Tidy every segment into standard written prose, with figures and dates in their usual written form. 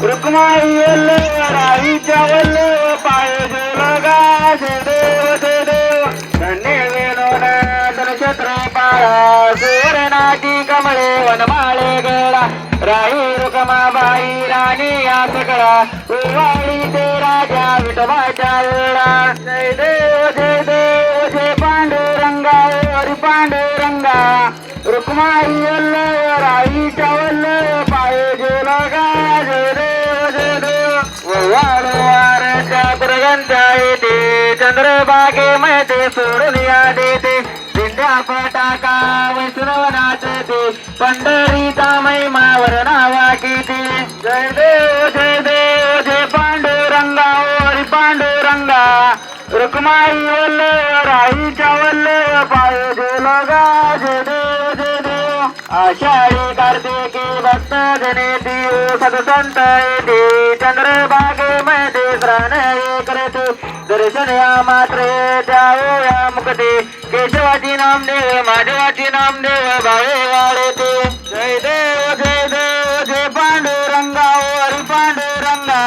रुक्माई वल्ले राईच्या वल्ले पाय जोलगा जय देव धन्य विनोद नक्षत्र पाळा सुवर्णाची कमळे वनमाळे गळा राही रुक्माबाई राणी या सकळा उवाळीचे राजा विठोबाच्या वेळा जय देव जय पांडुरंगा हरी पांडुरंगा रुक्माई वल्ले राईच्या वल्ले पाय जोलगा जय देव वारच्या दुर्गंधा येते चंद्रबागेमध्ये सोडून या देते दिंड्या फटाका वैष्णव नाचते पंढरीचा महिमावर नावा किती जय देव जय पांडुरंगा हरी पांडुरंगा रुक्माई वल्ले राईच्या वल्ले पाय जोलगा जय देव आषाढी कार्तिकी भक्त जनेती सदसंत येते चंद्रभागेमध्ये स्नान करते दर्शन या मात्रे द्यावो या मुक्ती केशवाची नामदेव माधवाची नामदेव भावे वाढते जय देव जय पांडुरंगा हरी पांडुरंगा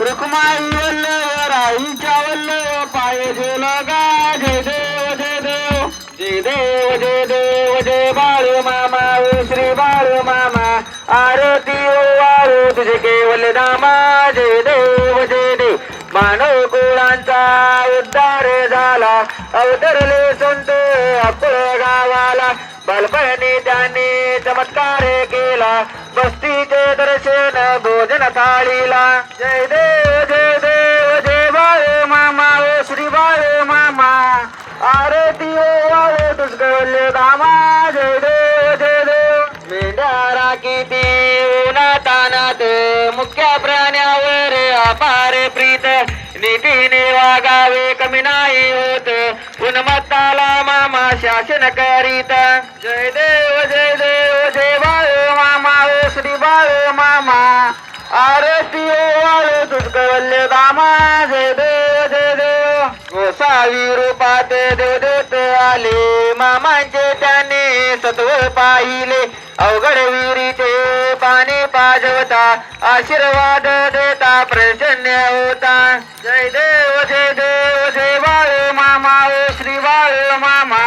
रुक्माई वल्ले राईच्या वल्ले पाय जोलगा जय देव जय बाळू मामा श्री बाळू मामा आरती वाळू तुझे केवल नामा जय देव मानव कुळांचा उद्धार झाला अवतरले संत अकुळ गावाला बालपणी त्यांनी चमत्कार केला बस्तीचे दर्शन भोजन थाळीला जय देव जय बाळू मामा श्री बाळू मामा आरती वाळू तुझे दामा जय देव मेंढ्या राखीती उन्हातानात मुख्य प्राण्यावर अपार प्रीत नीतीने वागावे कमी नाही होत उन्मत्ताला मामा शासन करीत जय देव जय बाळू मामा श्री बाळू मामा आरती वाळू तुझे दामा जय देव गोसावी रूपात देवदेत आले मामांचे त्याने सत्व पाहिले अवघड विहिरीचे पाणी पाजवता आशीर्वाद देता प्रसन्न होता जय देव जय बाळू मामा श्री बाळू मामा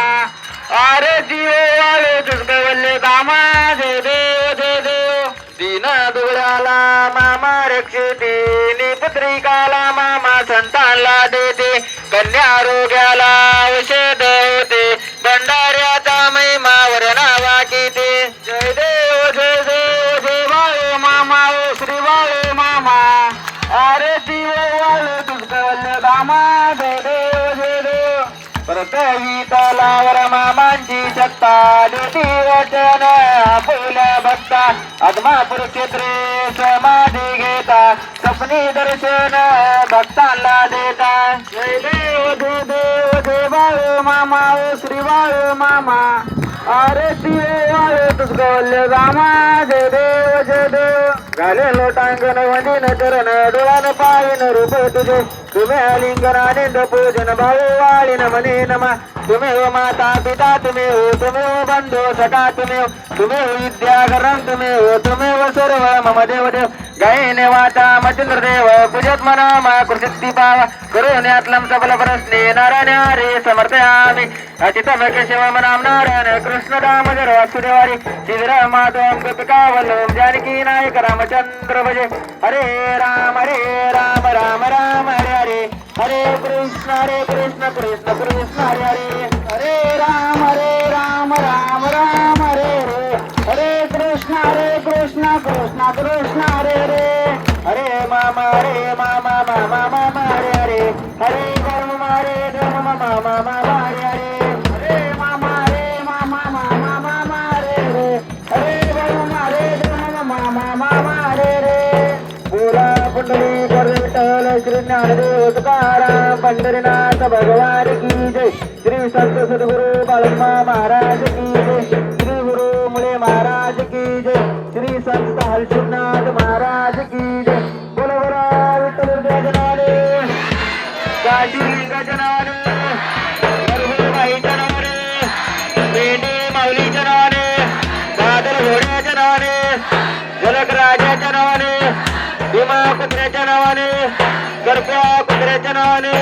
आरती वाळू तुझे दामा जय देव दीन दुबळाला मामा रक्षते पुत्रिकाला मामा संतानला देते कन्या रोग्याला औषध होते भंडाऱ्याचा महिमावर नावा किती जय देव जय बाळू मामा श्री बाळू मामा आरती वाळू तुझे दामा जय देव प्रतवी तलावर मामांची सत्ता देती वचन आपुल्या भक्ता आत्मापूर क्षेत्रे समाधी घेता सपनी दर्शन भक्तांना देता जय देव जय बाळू मामा श्री बाळू मामा आरती वाळू तुझे दामा जय देव घाले लोटांगण वंदिन चरण डोळान पायन रूप तुझे तुम्ही लिंगन आनंद पूजन भाऊ वाळीन मने नमा तुम्ही हो माता पिता तुम्ही हो बंधू सखा तुम्ही हो विद्याकरण तुम्ही हो सर्व मम देव गायने वाचा मचंद्र देव पूजत मना कृषी पावा करुण्यातलम सबल प्रश्ने नारायण हरे समर्थयामि अचितम केशवम नाम नारायण कृष्ण दामोदर वासुदेवारी श्रीधर माधवम गोपिकावल्लभम जानकी नायक रामचंद्र भजे हरे राम राम राम हरे हरे कृष्ण कृष्ण कृष्ण हरे हरे राम राम राम हरे हरे कृष्ण कृष्ण कृष्ण हरे हरे मामा मामा हरे हरे धर्म मामा हरे हरे मामा मामा हरे हरे धर्म मामा हरे बोला पुंडली विठ्ठल श्री ज्ञानदेव तुकाराम पंढरीनाथ भगवान की जय श्री संत सद्गुरु बाळमा महाराज की जय श्री गुरु मुळे महाराज की जय श्री संत हर्षनाथ महाराज की जय बोला बोला विठ्ठल गजनाने काशी गजनाने बाई जनाने मेंढी माऊली जनाने बादल घोड्या जनाने जलक राजा जनाने भीमा कुत्र्याच्या नावाने करप्या कुत्र्याच्या नावाने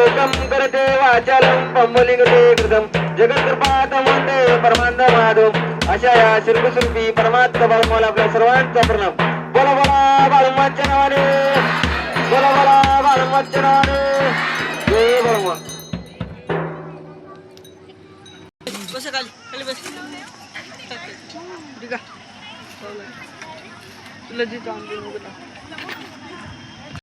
एकम करते वाचालम पंबलिंगते कृतम जगत्कृपात वंदे परमानंद महादेव अशा या शिल्पस्वरूपी परमात्मा बाळूमाला आपल्या सर्वांचा प्रणाम. बोला बोला बाळूमाच्या नावाने, बोला बोला बाळूमाच्या नावाने. जय बाळूमा. बस खाली खाली बस ठीक आहे तुला जे